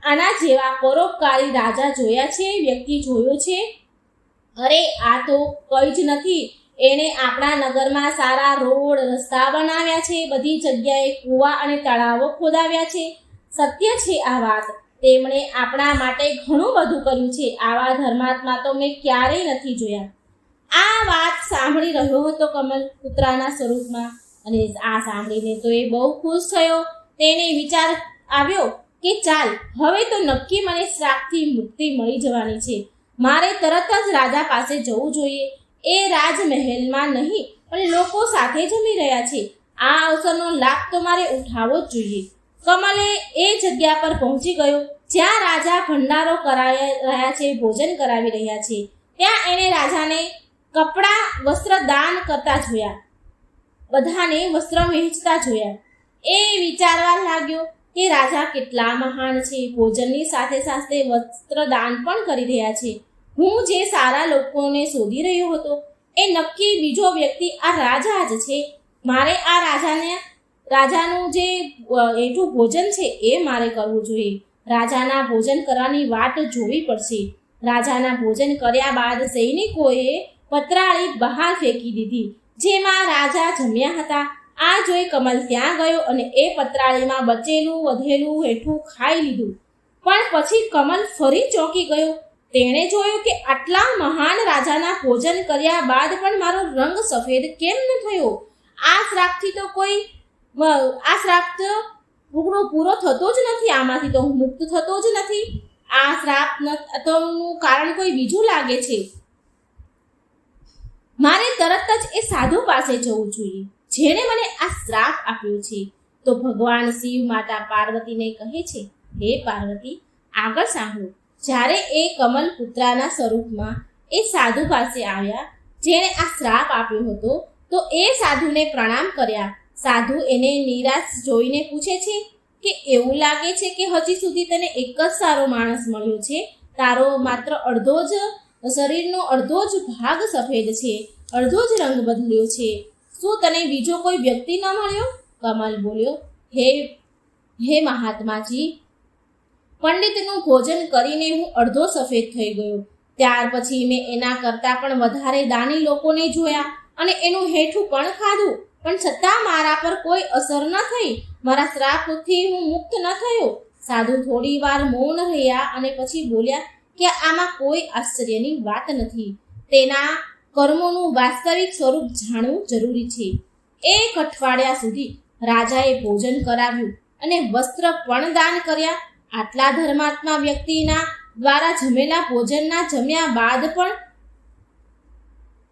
આના જેવા પરોપકારી રાજા જોયા છે, વ્યક્તિ જોયો છે? અરે આ તો કંઈ જ નથી. એણે આપણા નગરમાં સારા રોડ રસ્તા બનાવ્યા છે, બધી જગ્યાએ કૂવા અને તળાવો ખોદાવ્યા છે. સત્ય છે આ વાત. તેમણે આપણા માટે ઘણું બધું કર્યું છે. આવા ધર્માત્મા તો મેં ક્યારેય નથી જોયા. આ વાત સાંભળી રહ્યો હતો કમલ કૂતરાના સ્વરૂપમાં, અને આ સાંભળીને તો એ બહુ ખુશ થયો. તેને વિચાર આવ્યો કે ચાલ, હવે તો નક્કી મને શ્રાપથી મુક્તિ મળી જવાની છે. મારે તરત જ રાજા પાસે જવું જોઈએ. એ રાજમહેલમાં નહીં પણ લોકો સાથે જમી રહ્યા છે. આ અવસરનો લાભ તો મારે ઉઠાવવો જ જોઈએ. કમલે એ જગ્યા પર પહોંચી ગયો જ્યાં રાજા ભંડારો કરાવી રહ્યા છે, ભોજન કરાવી રહ્યા છે. ત્યાં એણે રાજાને કપડાં વસ્ત્ર દાન કરતા જોયા, બધાને વસ્ત્ર વહેંચતા જોયા. એ વિચારવા લાગ્યો કે રાજા કેટલા મહાન છે. ભોજનની સાથે સાથે વસ્ત્ર દાન પણ કરી રહ્યા છે. હું જે સારા લોકોને શોધી રહ્યો હતો એ નક્કી બીજો વ્યક્તિ આ રાજા જ છે. મારે આ રાજાનું જે એટલું ભોજન છે એ મારે કરવું જોઈએ. રાજાના ભોજન કરવાની વાટ જોવી પડશે. રાજાના ભોજન કર્યા બાદ સૈનિકોએ પતરાળી બહાર ફેંકી દીધી, જેમાં રાજા જમ્યા હતા. આ જોઈ કમલ ત્યાં ગયો અને એ પતરાળીમાં બચેલું વધેલું હેઠું ખાઈ લીધું. પણ પછી કમલ ફરી ચોંકી ગયો. તેણે જોયું કે આટલા મહાન રાજાના ભોજન કર્યા બાદ પણ મારો રંગ સફેદ કેમ ન થયો? આ શ્રાપથી તો આ શ્રાપ પૂરો થતો જ નથી. આમાંથી તો હું મુક્ત થતો જ નથી. આ શ્રાપ નું કારણ કોઈ બીજું લાગે છે. મારે તરત જ એ સાધુ પાસે જવું જોઈએ જેણે મને આ શ્રાપ આપ્યો છે. તો ભગવાન શિવ માતા પાર્વતીને કહે છે, હે પાર્વતી, આગળ સાંભળો. જ્યારે એ કમલ પુત્રાના સ્વરૂપમાં એ સાધુ પાસે આવ્યા જેણે આ શ્રાપ આપ્યો હતો, તો એ સાધુને પ્રણામ કર્યા. સાધુ એને નિરાશ જોઈને પૂછે છે કે એવું લાગે છે કે હજી સુધી તને એક જ સારો માણસ મળ્યો છે. તારો માત્ર શરીરનો અડધો જ ભાગ સફેદ છે, અડધો જ રંગ બદલ્યો છે. શું તને બીજો કોઈ વ્યક્તિ ન મળ્યો? કમલ બોલ્યો, હે મહાત્માજી, પંડિતનું ભોજન કરીને હું અડધો સફેદ થઈ ગયો. ત્યાર પછી મેં એના કરતાં પણ વધારે દાની લોકોને જોયા અને એનું હેઠું પણ ખાધું, પણ છતાં મારા પર કોઈ અસર ન થઈ. મારા શ્રાપથી હું મુક્ત ન થયો. સાધુ થોડી વાર મૌન રહ્યા અને પછી બોલ્યા કે આમાં કોઈ આશ્ચર્યની વાત નથી. તેના કર્મોનું વાસ્તવિક સ્વરૂપ જાણવું જરૂરી છે. 1 અઠવાડિયા સુધી રાજાએ ભોજન કરાવ્યું અને વસ્ત્ર પણ દાન કર્યા. આટલા ધર્માત્મા વ્યક્તિના દ્વારા જમેલા ભોજનના જમ્યા બાદ પણ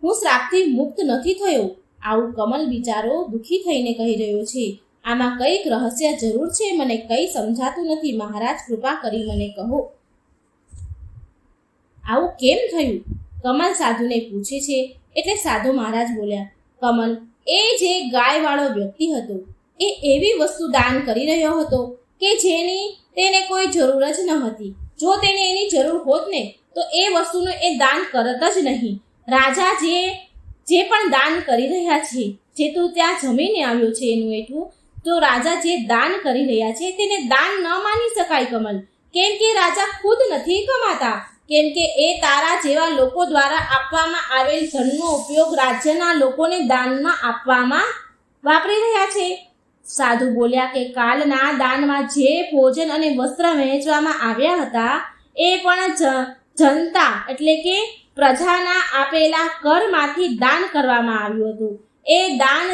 હું શ્રાપથી મુક્ત નથી થયો. આવું કમલ બિચારો દુઃખી થઈને કહી રહ્યો છે. આમાં કંઈક રહસ્ય જરૂર છે, મને કંઈ સમજાતું નથી. મહારાજ, કૃપા કરી મને કહો, આવું કેમ થયું? કમલ સાધુને પૂછે છે. એટલે સાધુ મહારાજ બોલ્યા, કમલ, એ જે ગાયવાળો વ્યક્તિ હતો એ એવી વસ્તુ દાન કરી રહ્યો હતો કે જેની તેને કોઈ જરૂર જ ન હતી. જો તેને એની જરૂર હોત ને તો એ વસ્તુનું એ દાન કરત જ નહીં. રાજા જે પણ દાન કરી રહ્યા છે, જે તું ત્યાં જમીને આવ્યો છે એનું એટલું, તો રાજા જે દાન કરી રહ્યા છે તેને દાન ન માની શકાય કમલ. કેમ કે રાજા ખુદ નથી કમાતા, કેમ કે એ તારા જેવા લોકો દ્વારા આપવામાં આવેલ ધનનો ઉપયોગ રાજ્યના લોકોને દાનમાં આપવામાં વાપરી રહ્યા છે. સાધુ બોલ્યા કે કાલના દાનમાં જે ભોજન અને વસ્ત્ર વહેંચવામાં આવ્યા હતા એ પણ જનતા એટલે કે પ્રજાના આપેલા કરમાંથી દાન કરવામાં આવ્યું હતું. એ દાન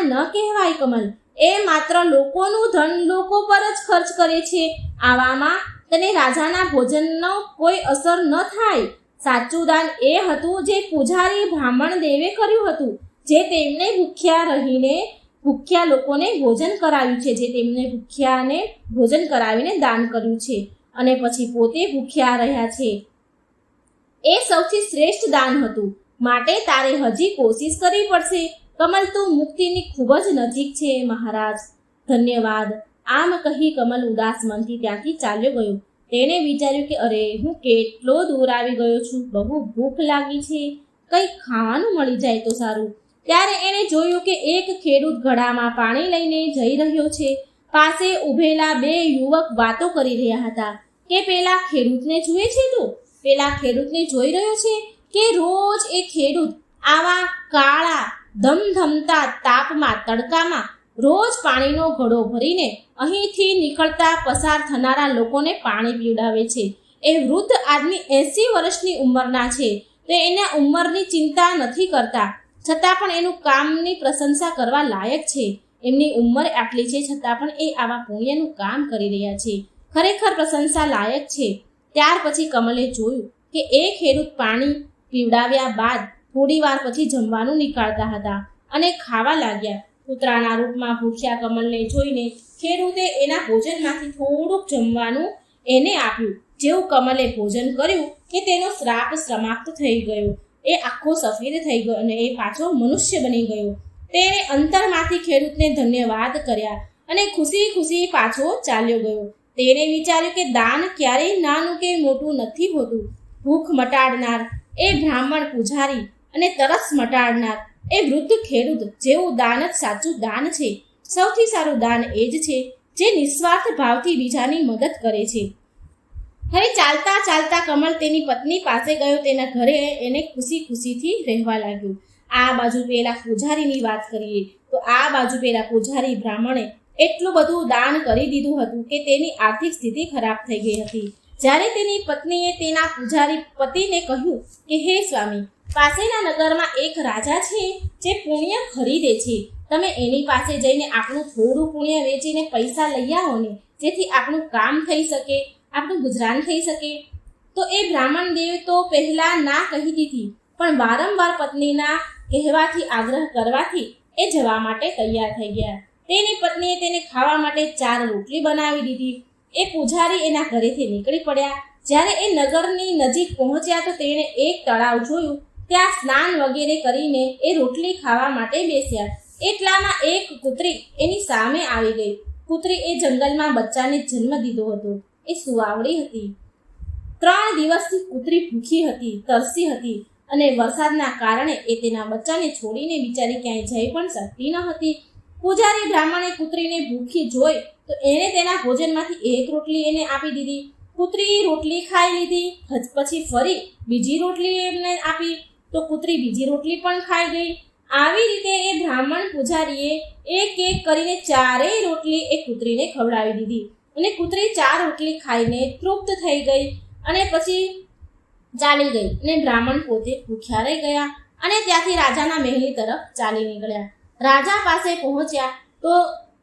ન કહેવાય કમલ. એ માત્ર લોકોનું ધન લોકો પર જ ખર્ચ કરે છે. આવામાં તેને રાજાના ભોજનનો કોઈ અસર ન થાય. સાચું દાન એ હતું જે પૂજારી બ્રાહ્મણ દેવે કર્યું હતું, જે તેમને ભૂખ્યા લોકોને ભોજન કરાવ્યું છે, જે તેમને ભૂખ્યાને ભોજન કરાવીને દાન કર્યું છે અને પછી પોતે ભૂખ્યા રહ્યા છે. એ સૌથી શ્રેષ્ઠ દાન હતું. માટે તારે હજી કોશિશ કરવી પડશે. કમલ, તું મુક્તિની ખૂબ જ નજીક છે મહારાજ. ધન્યવાદ. આમ કહી કમલ ઉદાસ મનથી ત્યાંથી ચાલ્યો ગયો. તેણે વિચાર્યું કે અરે, હું કેટલો દૂર આવી ગયો છું. બહુ ભૂખ લાગી છે. કંઈક ખાવાનું મળી જાય તો સારું. ત્યારે એણે જોયું કે એક ખેડૂત ઘડામાં પાણી લઈને જઈ રહ્યો છે. પાસે ઊભેલા બે યુવક વાતો કરી રહ્યા હતા કે પેલા ખેડૂતને જુએ છે તું? પેલા ખેડૂતને જોઈ રહ્યો છે કે રોજ એ ખેડૂત આવા કાળા ધમધમતા તાપમાં, તડકામાં રોજ પાણીનો ઘડો ભરીને અહીંથી નીકળતા પસાર થનારા લોકોને પાણી પીવડાવે છે. એ વૃદ્ધ આદમી 80 વર્ષની ઉંમરના છે. તે એના ઉંમરની ચિંતા નથી કરતા, છતાં પણ એનું કામની પ્રશંસા કરવા લાયક છે. એમની ઉંમર આટલી છે છતાં પણ એ આવા પુણ્યનું કામ કરી રહ્યા છે. ખરેખર પ્રશંસા લાયક છે. ત્યાર પછી કમલે જોયું કે એ ખેડૂત પાણી પીવડાવ્યા બાદ થોડી વાર પછી જમવાનું નીકાળતા હતા અને ખાવા લાગ્યા. કૂતરાના રૂપમાં ભૂખ્યા કમલને જોઈને ખેડૂતે એના ભોજનમાંથી થોડુંક જમવાનું એને આપ્યું. જેવું કમલે ભોજન કર્યું કે તેનો શ્રાપ સમાપ્ત થઈ ગયો. એ આખો સફેદ થઈ ગયો અને એ પાછો મનુષ્ય બની ગયો. તેણે અંતરમાંથી ખેડૂતને ધન્યવાદ કર્યા અને ખુશી ખુશી પાછો ચાલ્યો ગયો. તેણે વિચાર્યું કે દાન ક્યારેય નાનું કે મોટું નથી હોતું. ભૂખ મટાડનાર એ બ્રાહ્મણ પૂજારી અને તરસ મટાડનાર એ વૃદ્ધ ખેડૂત જેવું દાન જ સાચું દાન છે. સૌથી સારું દાન એ જ છે જે નિસ્વાર્થ ભાવથી બીજાની મદદ કરે છે. હવે ચાલતા ચાલતા કમલ તેની પત્ની પાસે ગયો. તેના ઘરે એને ખુશી ખુશીથી રહેવા લાગ્યું. આ બાજુ પેલા પૂજારીની વાત કરીએ તો આ બાજુ પેલા પૂજારી બ્રાહ્મણે એટલું બધું દાન કરી દીધું હતું કે તેની આર્થિક સ્થિતિ ખરાબ થઈ ગઈ હતી. જ્યારે તેની પત્નીએ તેના પૂજારી પતિને કહ્યું કે હે સ્વામી, પાસેના નગરમાં એક રાજા છે જે પુણ્ય ખરીદે છે. તમે એની પાસે જઈને આપણું થોડું પુણ્ય વેચીને પૈસા લઈ આવો ને, જેથી આપણું કામ થઈ શકે, આપણું ગુજરાન થઈ શકે. તો એ બ્રાહ્મણ દેવ તો પહેલા ના કહી દીધી, પણ વારંવાર પત્નીના કહેવાથી આગ્રહ કરવાથી એ જવા માટે તૈયાર થઈ ગયા. તેની પત્નીએ તેને ખાવા માટે 4 રોટલી બનાવી દીધી. એ પૂજારી એના ઘરેથી નીકળી પડ્યા. જ્યારે એ નગરની નજીક પહોંચ્યા તો તેણે એક તળાવ જોયું. ત્યાં સ્નાન વગેરે કરીને એ રોટલી ખાવા માટે બેસ્યા. એટલામાં એક કૂતરી એની સામે આવી ગઈ. કૂતરી એ જંગલમાં બચ્ચાને જન્મ દીધો હતો. એ સુવાવડી હતી. 3 દિવસથી કૂતરી ભૂખી હતી, તરસી હતી અને વરસાદના કારણે એ તેના બચ્ચાને છોડીને બિચારી ક્યાંય જઈ પણ શકતી ન હતી. પૂજારી બ્રાહ્મણે કૂતરીને ભૂખી જોઈ તો એણે તેના ભોજનમાંથી 1 રોટલી એને આપી દીધી. કૂતરી રોટલી ખાઈ લીધી. પછી ફરી બીજી રોટલી એમને આપી તો કૂતરી બીજી રોટલી પણ ખાઈ ગઈ. આવી રીતે એ બ્રાહ્મણ પૂજારીએ એક એક કરીને 4 રોટલી એ કૂતરીને ખવડાવી દીધી અને કૂતરી 4 રોટલી ખાઈને તૃપ્ત થઈ ગઈ અને પછી ચાલી ગઈ. અને બ્રાહ્મણ પોતે ભૂખ્યા રહી ગયા અને ત્યાંથી રાજાના મહેલ તરફ ચાલી નીકળ્યા. રાજા પાસે પહોંચ્યા તો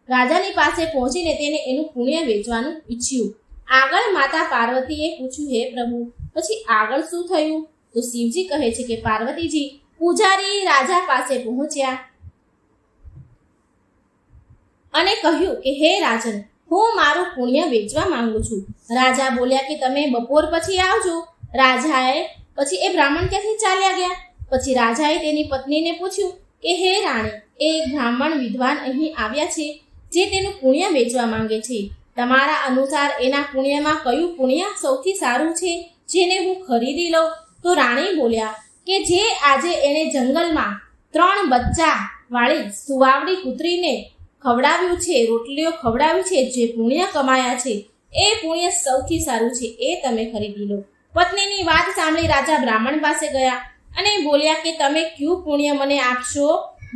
રાજાની પાસે પહોંચીને તેને એનું પુણ્ય વેચવાનું ઈચ્છ્યું. આગળ માતા પાર્વતીએ પૂછ્યું, હે પ્રભુ, પછી આગળ શું થયું? તો શિવજી કહે છે કે પાર્વતીજી, પૂજારી રાજા પાસે પહોંચ્યા અને કહ્યું કે હે રાજન, હું મારું પુણ્ય વેચવા માંગુ છું. રાજા બોલ્યા કે તમે બપોર પછી આવજો. રાજાએ પછી એ બ્રાહ્મણ ક્યાંથી ચાલ્યા ગયા. પછી રાજાએ તેની પત્નીને પૂછ્યું કે હે રાણી, એક બ્રાહ્મણ વિદ્વાન અહીં આવ્યા છે જે તેનું પુણ્ય વેચવા માંગે છે. તમારા અનુસાર એના પુણ્યમાં કયું પુણ્ય સૌથી સારું છે જેને હું ખરીદી લઉં? તો રાણી બોલ્યા કે જે આજે એણે જંગલમાં 3 બચ્ચા વાળી સુવાવડી કૂતરીને ખવડાવ્યું છે, રોટલીઓ ખવડાવી છે, જે પુણ્ય કમાયા છે એ પુણ્ય સૌથી સારું છે, એ તમે ખરીદી લો. પત્નીની વાત સાંભળી રાજા બ્રાહ્મણ પાસે ગયા અને બોલ્યા કે તમે કયું પુણ્ય મને આપશો?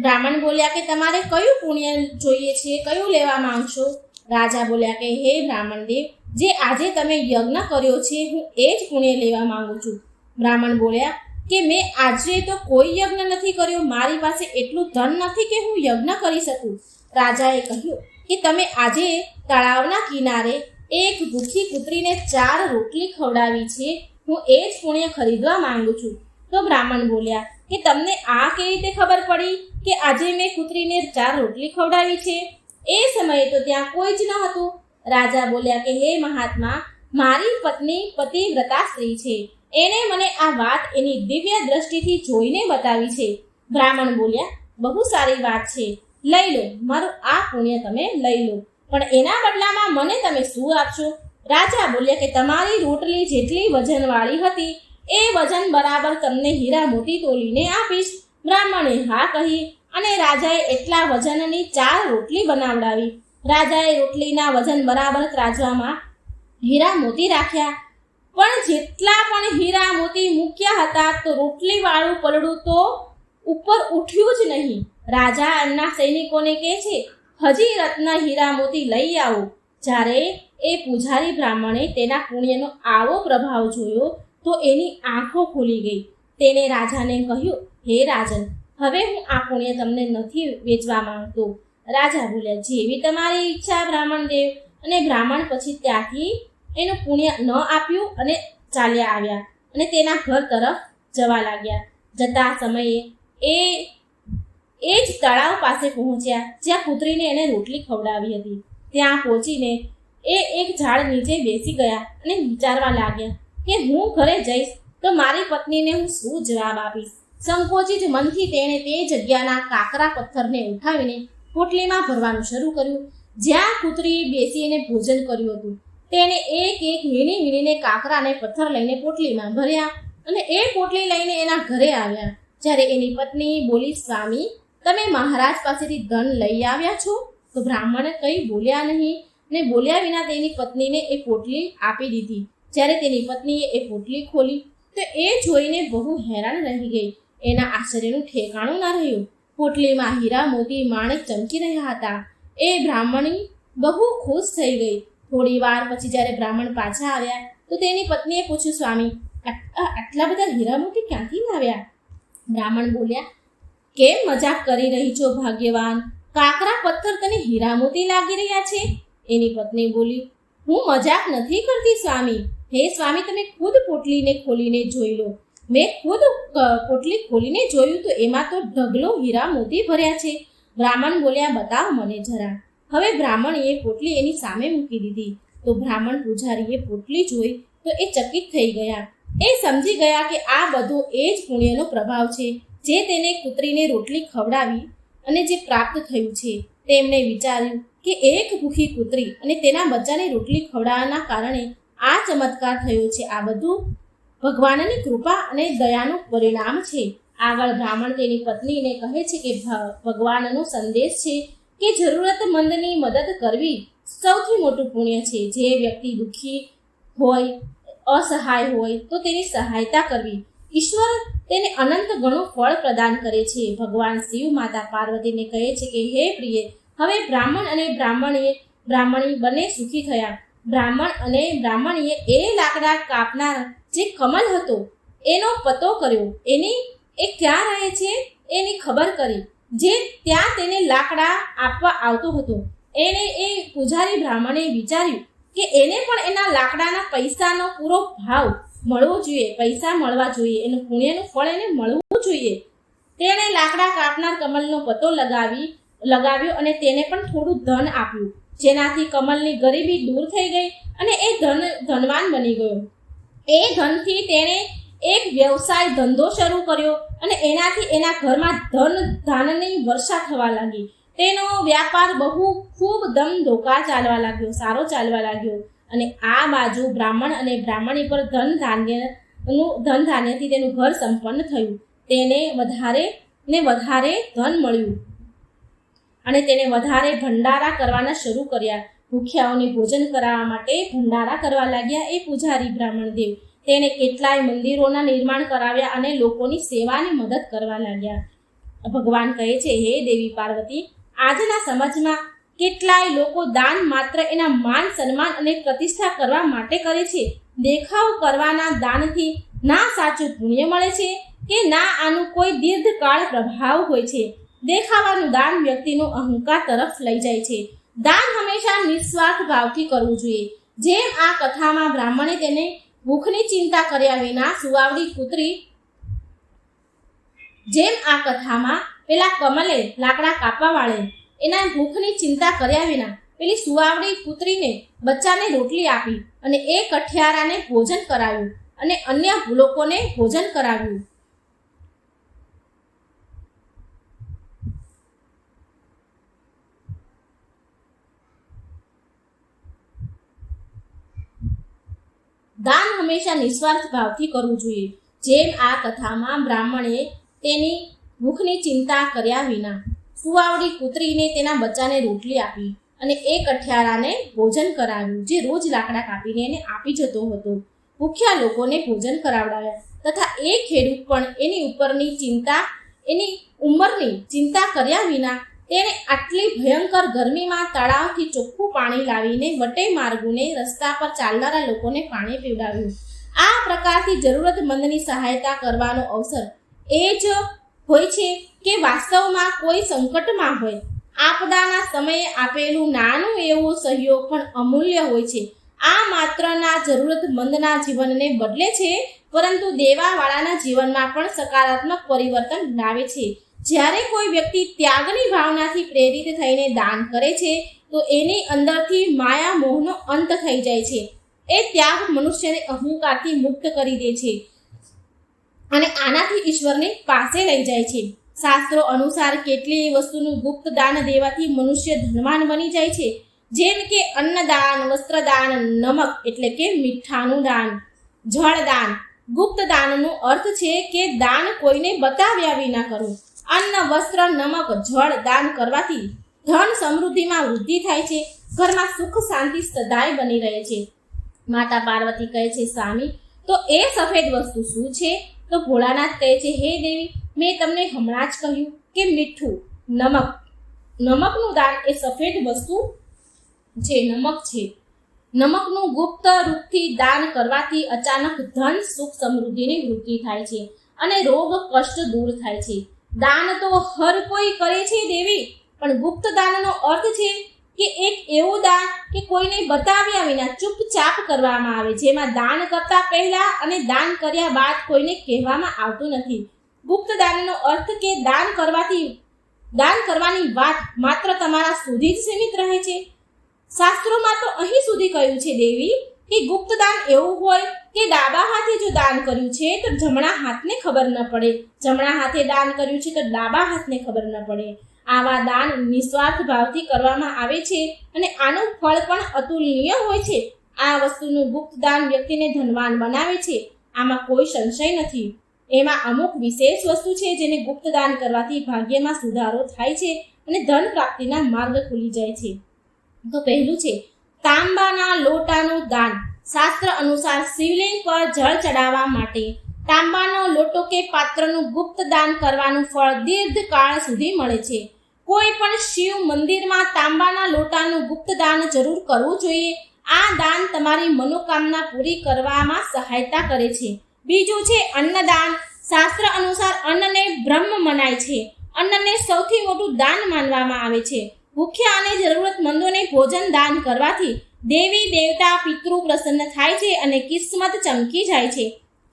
બ્રાહ્મણ બોલ્યા કે તમારે કયું પુણ્ય જોઈએ છે, કયું લેવા માંગશો? રાજા બોલ્યા કે હે બ્રાહ્મણ દેવ, જે આજે તમે યજ્ઞ કર્યો છે હું એ જ પુણ્ય લેવા માંગુ છું. બ્રાહ્મણ બોલ્યા કે મેં આજે તો કોઈ યજ્ઞ નથી કર્યો. મારી પાસે એટલું ધન નથી કે હું યજ્ઞ કરી શકું. રાજાએ કહ્યું કે તમે આજે તળાવના કિનારે એક ભૂખી કૂતરીને 4 રોટલી ખવડાવી છે, હું એ જ પુણ્ય ખરીદવા માંગુ છું. તો બ્રાહ્મણ બોલ્યા કે તમને આ કેવી રીતે ખબર પડી કે આજે મેં કૂતરીને 4 રોટલી ખવડાવી છે? એ સમયે તો ત્યાં કોઈ જ ન હતું. રાજા બોલ્યા કે હે મહાત્મા, મારી પત્ની પતિવ્રતા સ્ત્રી છે, એને મને આ વાત એની દિવ્ય દ્રષ્ટિથી જોઈને બતાવી છે. બ્રાહ્મણ બોલ્યા બહુ સારી વાત છે, લઈ લો, મારું આ પુણ્ય તમે લઈ લો, પણ એના બદલામાં મને તમે શું આપશો? રાજા બોલ્યા કે તમારી રોટલી જેટલી વજનવાળી હતી એ વજન બરાબર તમને હીરા મોતી તોલીને આપીશ. બ્રાહ્મણે હા કહી અને રાજાએ એટલા વજનની 4 રોટલી બનાવડાવી. રાજાએ રોટલીના વજન બરાબર ત્રાજવામાં હીરા મોતી રાખ્યા, પણ જેટલા પણ હીરા મોતી મૂક્યા હતા તો રોટલીવાળું પલડું તો ઉપર ઉઠ્યું જ નહીં. રાજા એમના સૈનિકોને કહે છે, હજી રત્ન હીરા મોતી લઈ આવો. જ્યારે એ પૂજારી બ્રાહ્મણે તેના પુણ્યનો આવો પ્રભાવ જોયો તો એની આંખો ખુલી ગઈ. તેને રાજાને કહ્યું, હે રાજન, હવે હું આ પુણ્ય તમને નથી વેચવા માંગતો. રાજા બોલ્યા જેવી તમારી ઈચ્છા બ્રાહ્મણ દેવ. અને બ્રાહ્મણ પછી ત્યાંથી એનું પુણ્ય ન આપ્યું અને ચાલ્યા આવ્યા અને તેના ઘર તરફ જવા લાગ્યા. જતા સમયે એ જ તળાવ પાસે પહોંચ્યા જ્યાં કૂતરીને એને રોટલી ખવડાવી હતી. ત્યાં પહોંચીને એ એક ઝાડ નીચે બેસી ગયા અને વિચારવા લાગ્યા કે હું ઘરે જઈશ તો મારી પત્નીને હું શું જવાબ આપીશ. સંકોચિત મનથી તેણે તે જગ્યાના કાકરા પથ્થરને ઉઠાવીને પોટલીમાં ભરવાનું શરૂ કર્યું. જ્યાં કૂતરીએ બેસીને ભોજન કર્યું હતું તેણે એક વીણીને કાકરા અને પથ્થર લઈને પોટલીમાં ભર્યા અને એ પોટલી લઈને એના ઘરે આવ્યા. જ્યારે એની પત્ની બોલી, સ્વામી, તમે મહારાજ પાસેથી ધન લઈ આવ્યા છો? તો બ્રાહ્મણે કંઈ બોલ્યા નહીં ને બોલ્યા વિના તેની પત્નીને એ પોટલી આપી દીધી. જ્યારે તેની પત્નીએ એ પોટલી ખોલી તો એ જોઈને બહુ હેરાન રહી ગઈ. એના આશ્ચર્યનું ઠેકાણું ન રહ્યું. પોટલીમાં હીરા મોતી માણેક ચમકી રહ્યા હતા. એ બ્રાહ્મણી બહુ ખુશ થઈ ગઈ. થોડી વાર પછી જ્યારે બ્રાહ્મણ પાછા આવ્યા તો તેની પત્નીએ પૂછ્યું, સ્વામી, આટલા બધા હીરા મોતી ક્યાંથી લાવ્યા? બ્રાહ્મણ બોલ્યા, કેમ મજાક કરી રહી છો ભાગ્યવાન? કાકરા પથ્થર તને હીરા મોતી લાગી રહ્યા છે? એની પત્ની બોલી, હું મજાક નથી કરતી સ્વામી. હે સ્વામી, તમે ખુદ પોટલીને ખોલીને જોઈ લો. મેં ખુદ પોટલી ખોલીને જોયું તો એમાં તો ઢગલો હીરા મોતી ભર્યા છે. બ્રાહ્મણ બોલ્યા, બતાવ મને જરા. હવે બ્રાહ્મણીએ પોટલી એની સામે મૂકી દીધી. તો બ્રાહ્મણ પૂજારીએ પોટલી જોઈ તો એ ચકિત થઈ ગયા. એ સમજી ગયા કે આ બધો એ જ પુણ્યનો પ્રભાવ છે જે તેને કૂતરીને રોટલી ખવડાવી અને જે પ્રાપ્ત થયું છે. તેમણે વિચાર્યું કે એક ભૂખી કૂતરી અને તેના બચ્ચાને રોટલી ખવડાવવાના કારણે આ ચમત્કાર થયો છે. આ બધું ભગવાનની કૃપા અને દયાનું પરિણામ છે. આગળ બ્રાહ્મણ તેની પત્નીને કહે છે કે ભગવાનનો સંદેશ છે કે જરૂરતમંદની મદદ કરવી સૌથી મોટું પુણ્ય છે. જે વ્યક્તિ દુઃખી હોય, અસહાય હોય તો તેની સહાયતા કરવી. ઈશ્વર તેને અનંત ગણું ફળ પ્રદાન કરે છે. ભગવાન શિવ માતા પાર્વતીને કહે છે કે હે પ્રિય, હવે બ્રાહ્મણ અને બ્રાહ્મણી બંને સુખી થયા. બ્રાહ્મણ અને બ્રાહ્મણીએ એ લાકડા કાપનાર જે કમલ હતો એનો પતો કર્યો. એ ક્યાં રહે છે એની ખબર કરી. જે ત્યાં તેને લાકડા આપવા આવતો હતો એને એ પૂજારી બ્રાહ્મણે વિચાર્યું કે એને પણ એના લાકડાના પૈસાનો પૂરો ભાવ મળવો જોઈએ, પૈસા મળવા જોઈએ, એનું પુણ્યનું ફળ એને મળવું જોઈએ. તેણે લાકડા કાપનાર કમલનો પતો લગાવ્યો અને તેને પણ થોડું ધન આપ્યું, જેનાથી કમલની ગરીબી દૂર થઈ ગઈ અને એ ધનવાન બની ગયો. એ ધનથી તેણે એક વ્યવસાય ધંધો શરૂ કર્યો અને એનાથી એના ઘરમાં ધાનની વર્ષા થવા લાગી. તેનો વ્યાપાર ખૂબ ધમધોકાર ચાલવા લાગ્યો, સારો ચાલવા લાગ્યો. અને આ બાજુ બ્રાહ્મણ અને બ્રાહ્મણી પર ધન ધાન્યથી તેનું ઘર સંપન્ન થયું. તેને વધારે ધન મળ્યું અને તેને વધારે ભંડારા કરવાના શરૂ કર્યા. ભૂખ્યાઓને ભોજન કરાવવા માટે ભંડારા કરવા લાગ્યા એ પૂજારી બ્રાહ્મણ દેવ. તેને કેટલાય મંદિરોના નિર્માણ કરાવ્યા અને લોકોની સેવાની મદદ કરવા લાગ્યા. ભગવાન કહે છે, હે દેવી પાર્વતી, આજના સમાજમાં કેટલાય લોકો દાન માત્ર એના માન સન્માન અને પ્રતિષ્ઠા કરવા માટે કરે છે. દેખાવ કરવાના દાનથી ના સાચું પુણ્ય મળે છે કે ના આનું કોઈ દીર્ઘકાળ પ્રભાવ હોય છે. દેખાવાનું દાન વ્યક્તિનો અહંકાર તરફ લઈ જાય છે. દાન હંમેશા નિસ્વાર્થ ભાવથી કરવું જોઈએ. જેમ આ કથામાં બ્રાહ્મણે તેને ભૂખની ચિંતા કર્યા વિના સુવાવડી કૂતરી જેમ આ કથામાં પેલા કમલે લાકડા કાપવા વાળે એના ભૂખની ચિંતા કર્યા વિના પેલી સુવાવડી પુત્રીને બચ્ચાને રોટલી આપી અને એ કઠિયારાને ભોજન કરાવ્યું અને અન્ય લોકોને ભોજન કરાવ્યું. દાન હંમેશા નિસ્વાર્થ ભાવથી કરવું જોઈએ. જેમ આ કથામાં બ્રાહ્મણે તેની ભૂખની ચિંતા કર્યા વિના સુવાવડી કૂતરીને તેના બચ્ચાને રોટલી આપી અને એ કઠિયારાને ભોજન કરાવ્યું, જે રોજ લાકડા કાપીને એને આપી જતો હતો. ભૂખ્યા લોકોને ભોજન કરાવડાવ્યા તથા એ ખેડૂત પણ એની ઉપરની ચિંતા, એની ઉંમરની ચિંતા કર્યા વિના તેણે આટલી ભયંકર ગરમીમાં તળાવથી ચોખ્ખું પાણી લાવીને વટે માર્ગોને રસ્તા પર ચાલનારા લોકોને પાણી પીવડાવ્યું. આ પ્રકારથી જરૂરતમંદની સહાયતા કરવાનો અવસર એ જ હોય છે કે વાસ્તવમાં કોઈ સંકટમાં હોય. આપદાના સમયે આપેલું નાનું એવું સહયોગ પણ અમૂલ્ય હોય છે. આ માત્રના જરૂરતમંદના જીવનને બદલે છે, પરંતુ દેવાવાળાના જીવનમાં પણ સકારાત્મક પરિવર્તન લાવે છે. જ્યારે કોઈ વ્યક્તિ ત્યાગની ભાવનાથી પ્રેરિત થઈને દાન કરે છે તો એની અંદરથી માયા મોહનો અંત થઈ જાય છે. એ ત્યાગ મનુષ્યને અહંકારથી મુક્ત કરી દે છે અને આનાથી ઈશ્વરની પાસે લઈ જાય છે. શાસ્ત્રો અનુસાર કેટલીય વસ્તુનું ગુપ્ત દાન દેવાથી મનુષ્ય ધનવાન બની જાય છે. જેમ કે અન્નદાન, વસ્ત્રદાન, નમક એટલે કે મીઠાનું દાન, જળદાન. ગુપ્ત દાનનો અર્થ છે કે દાન કોઈને બતાવ્યા વિના કરવું. અન્ન, વસ્ત્ર, નમક, જળ દાન કરવાથી ધન સમૃદ્ધિમાં વૃદ્ધિ થાય છે. ઘરમાં સુખ શાંતિ સદાય બની રહે છે. માતા પાર્વતી કહે છે, સ્વામી તો એ સફેદ વસ્તુ શું છે? તો ભોળાનાથ કહે છે, હે દેવી, મેં તમને હમણાં જ કહ્યું કે મીઠું, નમક. નમકનું દાન એ સફેદ વસ્તુ છે, નમક છે. નમકનું ગુપ્ત રૂપથી દાન કરવાથી અચાનક ધન, સુખ, સમૃદ્ધિની વૃદ્ધિ થાય છે અને રોગ કષ્ટ દૂર થાય છે. દાન તો હર કોઈ કરે છે દેવી, પણ ગુપ્ત દાનનો અર્થ છે કે એક એવું દાન કે કોઈને બતાવ્યા વિના ચૂપચાપ કરવામાં આવે, જેમાં દાન કરતા પહેલા અને દાન કર્યા બાદ કોઈને કહેવામાં આવતું નથી. ગુપ્ત દાનનો અર્થ કે દાન કરવાની વાત માત્ર તમારા સુધી જ સીમિત રહે છે. શાસ્ત્રોમાં તો અહીં સુધી કહ્યું છે દેવી કે ગુપ્ત દાન એવું હોય કે ડાબા હાથે જો દાન કર્યું છે તો જમણા હાથને ખબર ન પડે, જમણા હાથે દાન કર્યું છે તો ડાબા હાથને ખબર ન પડે. આવા દાન નિસ્વાર્થ ભાવથી કરવામાં આવે છે અને આનું ફળ પણ અતુલનીય હોય છે. આ વસ્તુનું ગુપ્ત દાન વ્યક્તિને ધનવાન બનાવે છે, આમાં કોઈ સંશય નથી. એમાં અમુક વિશેષ વસ્તુ છે જેને ગુપ્ત દાન કરવાથી ભાગ્યમાં સુધારો થાય છે અને ધન પ્રાપ્તિના માર્ગ ખુલી જાય છે. તો પહેલું છે તાંબાના લોટાનું દાન. શાસ્ત્ર અનુસાર શિવલિંગ પર જળ ચડાવવા માટે તાંબાનો લોટો કે પાત્રનું ગુપ્ત દાન કરવાનું ફળ દીર્ઘકાળ સુધી મળે છે. કોઈ પણ શિવ મંદિરમાં તાંબાના લોટાનું ગુપ્ત દાન જરૂર કરવું જોઈએ. આ દાન તમારી મનોકામના પૂરી કરવામાં સહાયતા કરે છે. બીજું છે અન્નદાન. શાસ્ત્ર અનુસાર અન્નને બ્રહ્મ મનાય છે. અન્નને સૌથી મોટું દાન માનવામાં આવે છે. ભૂખ્યા અને જરૂરતમંદોને ભોજન દાન કરવાથી દેવી દેવતા પિતૃ પ્રસન્ન થાય છે અને કિસ્મત ચમકી જાય છે.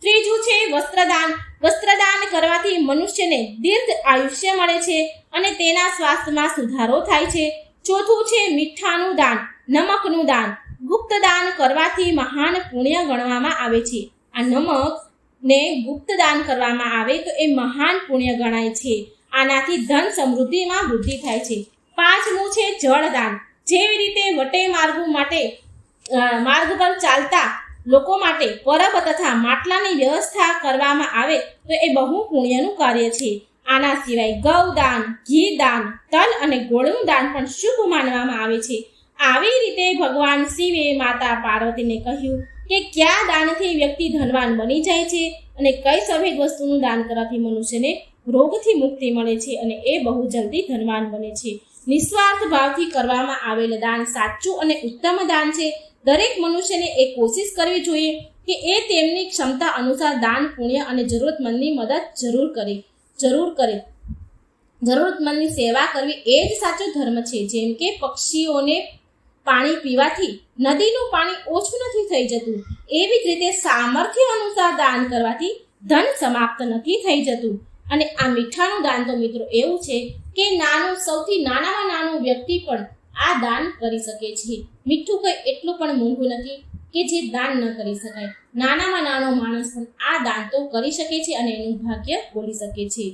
ત્રીજું છે વસ્ત્રદાન. વસ્ત્રદાન કરવાથી મનુષ્યને દીર્ઘ આયુષ્ય મળે છે અને તેના સ્વાસ્થ્યમાં સુધારો થાય છે. ચોથું છે મીઠાનું દાન, નમકનું દાન. ગુપ્ત દાન કરવાથી મહાન પુણ્ય ગણવામાં આવે છે. આ નમકને ગુપ્ત દાન કરવામાં આવે તો એ મહાન પુણ્ય ગણાય છે. આનાથી ધન સમૃદ્ધિમાં વૃદ્ધિ થાય છે. પાંચમું છે જળદાન. જેવી રીતે વટે માર્ગ પર ચાલતા લોકો માટે પરબ તથા માટલાની વ્યવસ્થા કરવામાં આવે તો એ બહુ પુણ્યનું કાર્ય છે. આના સિવાય ગૌદાન, ઘી દાન, તલ અને ગોળનું દાન પણ શુભ માનવામાં આવે છે. આવી રીતે ભગવાન શિવે માતા પાર્વતીને કહ્યું કે કયા દાનથી વ્યક્તિ ધનવાન બની જાય છે અને કઈ સફેદ વસ્તુનું દાન કરવાથી મનુષ્યને રોગથી મુક્તિ મળે છે અને એ બહુ જલ્દી ધનવાન બને છે. નિસ્વાર્થ ભાવથી કરવામાં આવેલ દાન સાચું અને ઉત્તમ દાન છે. દરેક મનુષ્યને એ કોશિશ કરવી જોઈએ કે એ તેમની ક્ષમતા અનુસાર દાન, પુણ્ય અને જરૂરતમંદની મદદ જરૂર કરે. જરૂરતમંદની સેવા કરવી એ જ સાચો ધર્મ છે. જેમ કે પક્ષીઓને પાણી પીવાથી નદીનું પાણી ઓછું નથી થઈ જતું, એવી જ રીતે સામર્થ્ય અનુસાર દાન કરવાથી ધન સમાપ્ત નથી થઈ જતું. અને આ મીઠાનું દાન તો મિત્રો એવું છે કે સૌથી નાનામાં નાનું વ્યક્તિ પણ આ દાન કરી શકે છે. મીઠું કંઈ એટલું પણ મોંઘું નથી કે જે દાન ન કરી શકાય. નાનામાં નાનો માણસ પણ આ દાન તો કરી શકે છે અને એનું ભાગ્ય બોલી શકે છે.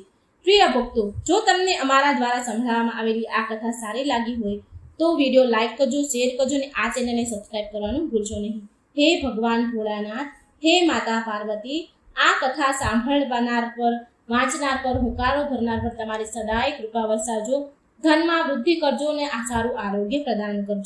પ્રિય ભક્તો, જો તમને અમારા દ્વારા સંભળાવવામાં આવેલી આ કથા સારી લાગી હોય તો વિડીયો લાઈક કરજો, શેર કરજો અને આ ચેનલને સબસ્ક્રાઈબ કરવાનું ભૂલશો નહીં. હે ભગવાન ભોળાનાથ, હે માતા પાર્વતી, આ કથા સાંભળનાર પર, વાંચનાર પર, હુંકારો ભરનાર પર તમારી સદાય કૃપા વરસાવજો. ધનમાં વૃદ્ધિ કરજો અને આ સારું આરોગ્ય પ્રદાન કરજો.